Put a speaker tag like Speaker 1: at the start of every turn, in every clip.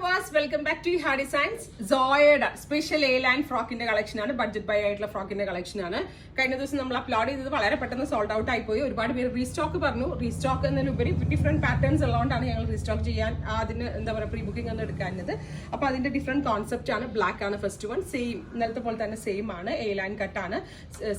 Speaker 1: viewers, welcome back to Hard Designs. Zoyada special A-line frock in the collection ആണ് budget by ആയിട്ടുള്ള ഫ്രോക്കിന്റെ collection ആണ്. കഴിഞ്ഞ ദിവസം നമ്മൾ അപ്ലോഡ് ചെയ്തത് വളരെ പെട്ടെന്ന് സോൾഡ് ഔട്ട് ആയി പോയി. ഒരുപാട് പേര് റീസ്റ്റോക്ക് പറഞ്ഞു. റീസ്റ്റോക്ക് എന്നതിലുപരി ഡിഫറെന്റ് പാറ്റേൺസ് ഉള്ളതുകൊണ്ടാണ് ഞങ്ങൾ റീസ്റ്റോക്ക് ചെയ്യാൻ അതിന് എന്താ പറയുക പ്രീ ബുക്കിംഗ് എന്ന് എടുക്കാഞ്ഞത്. അപ്പോൾ അതിന്റെ ഡിഫറെന്റ് കോൺസെപ്റ്റ് ആണ്. ബ്ലാക്ക് ആണ് ഫസ്റ്റ് വൺ, സെയിം ഇന്നലത്തെ പോലെ തന്നെ സെയിം ആണ്. A-line കട്ടാണ്.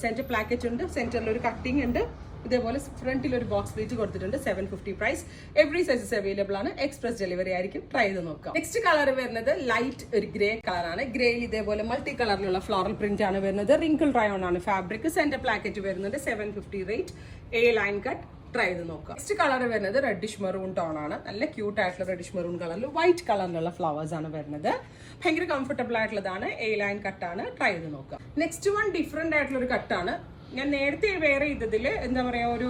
Speaker 1: സെന്റർ പ്ലാക്കറ്റ് ഉണ്ട്, സെന്ററിൽ ഒരു കട്ടിംഗ് ഉണ്ട്. ഇതേപോലെ ഫ്രണ്ടിൽ ഒരു ബോക്സ് പ്ലേറ്റ് കൊടുത്തിട്ടുണ്ട്. 750 പ്രൈസ്. എവറി സൈസസ് അവൈലബിൾ ആണ്. എക്സ്പ്രസ് ഡെലിവറി ആയിരിക്കും. ട്രൈ ചെയ്ത് നോക്കാം. നെക്സ്റ്റ് കളർ വരുന്നത് ലൈറ്റ് ഒരു ഗ്രേ കളറാണ്. ഗ്രേയിൽ ഇതേപോലെ മൾട്ടി കളറിലുള്ള ഫ്ലോറൽ പ്രിന്റ് ആണ് വരുന്നത്. റിങ്കിൾ റയോൺ ആണ് ഫാബ്രിക്. സെന്റർ പ്ലാക്കറ്റ് വരുന്നത് 750 റേറ്റ്. A-line cut. ട്രൈ ചെയ്ത് നോക്കാം. നെക്സ്റ്റ് കളർ വരുന്നത് റെഡിഷ് മെറൂൺ ടോൺ ആണ്. നല്ല ക്യൂട്ട് ആയിട്ടുള്ള റെഡിഷ് മെറൂൺ കളറിൽ വൈറ്റ് കളറിലുള്ള ഫ്ലവേഴ്സ് ആണ് വരുന്നത്. ഭയങ്കര കംഫർട്ടബിൾ ആയിട്ടുള്ളതാണ്. A-line കട്ടാണ്. ട്രൈ ചെയ്ത് നോക്കാം. നെക്സ്റ്റ് വൺ ഡിഫറെന്റ് ആയിട്ടുള്ള ഒരു കട്ടാണ്. ഞാൻ നേരത്തെ വേറെ ചെയ്തതിൽ എന്താ പറയുക ഒരു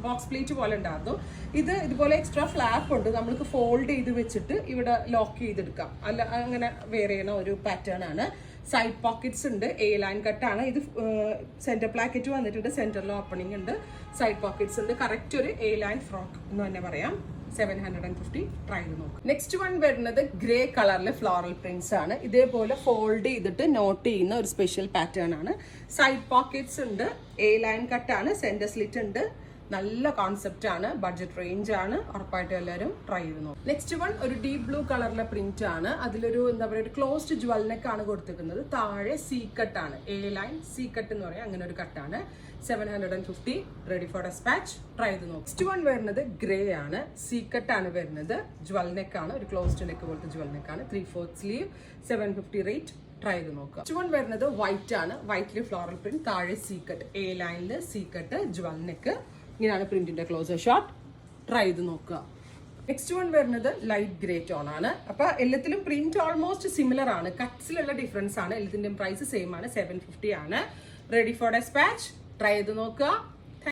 Speaker 1: ബോക്സ് പ്ലേറ്റ് പോലെ ഉണ്ടായിരുന്നു. ഇതുപോലെ എക്സ്ട്രാ ഫ്ലാപ്പ് ഉണ്ട്. നമ്മൾക്ക് ഫോൾഡ് ചെയ്ത് വെച്ചിട്ട് ഇവിടെ ലോക്ക് ചെയ്തെടുക്കാം. അല്ല അങ്ങനെ വേറെ ചെയ്യണ ഒരു പാറ്റേൺ ആണ്. സൈഡ് പോക്കറ്റ്സ് ഉണ്ട്. A-line കട്ടാണ്. ഇത് സെന്റർ പ്ലാക്കറ്റ് വന്നിട്ടുണ്ട്. സെന്ററിൽ ഓപ്പണിംഗ് ഉണ്ട്. സൈഡ് പോക്കറ്റ്സ് ഉണ്ട്. കറക്റ്റ് ഒരു A-line ഫ്രോക്ക് എന്ന് തന്നെ പറയാം. 750. ട്രൈ ചെയ്ത് നോക്കാം. നെക്സ്റ്റ് വൺ വരുന്നത് ഗ്രേ കളറിലെ ഫ്ലോറൽ പ്രിന്റ്സ് ആണ്. ഇതേപോലെ ഫോൾഡ് ചെയ്തിട്ട് നോട്ട് ചെയ്യുന്ന ഒരു സ്പെഷ്യൽ പാറ്റേൺ ആണ്. സൈഡ് പോക്കറ്റ്സ് ഉണ്ട്. A-line കട്ടാണ്. സെന്റർ സ്ലിറ്റ് ഉണ്ട്. നല്ല കോൺസെപ്റ്റ് ആണ്. ബഡ്ജറ്റ് റേഞ്ച് ആണ്. ഉറപ്പായിട്ടും എല്ലാവരും ട്രൈ ചെയ്ത് നോക്കും. നെക്സ്റ്റ് വൺ ഒരു ഡീപ് ബ്ലൂ കളറിലെ പ്രിന്റ് ആണ്. അതിലൊരു എന്താ പറയുക ഒരു ക്ലോസ്ഡ് ജ്വൽ നെക്ക് ആണ് കൊടുത്തിരിക്കുന്നത്. താഴെ സീ കട്ട് ആണ്. A-line സീ കട്ട് എന്ന് പറയാം. അങ്ങനെ ഒരു കട്ടാണ്. 750. Ready for dispatch. ട്രൈ ചെയ്ത് നോക്കും. നെക്സ്റ്റ് വൺ വരുന്നത് ഗ്രേ ആണ്. സീ കട്ട് ആണ് വരുന്നത്. ജ്വൽ നെക്ക് ആണ്. ഒരു ക്ലോസ്ഡ് നെക്ക് പോലത്തെ ജ്വൽ നെക്ക് ആണ്. 3/4 സ്ലീവ്. 750 റേറ്റ്. ട്രൈ ചെയ്ത് നോക്കുക. നെക്സ്റ്റ് വൺ വരുന്നത് വൈറ്റ് ആണ്. വൈറ്റില് ഫ്ലോറൽ പ്രിന്റ്. താഴെ സീ കട്ട്. A-lineല് സീ കട്ട്. Jewel neck. ഇങ്ങനെയാണ് പ്രിന്റിന്റെ ക്ലോസർ ഷോട്ട്. ട്രൈ ചെയ്ത് നോക്കുക. നെക്സ്റ്റ് വൺ വരുന്നത് ലൈറ്റ് ഗ്രേ ടോൺ ആണ്. അപ്പൊ എല്ലാത്തിലും പ്രിന്റ് ഓൾമോസ്റ്റ് സിമിലർ ആണ്. കട്ട്സിലുള്ള ഡിഫറൻസ് ആണ്. എല്ലാത്തിന്റെയും പ്രൈസ് സെയിം ആണ്. 750 ആണ്. Ready for dispatch. ട്രൈ ചെയ്ത് നോക്കുക.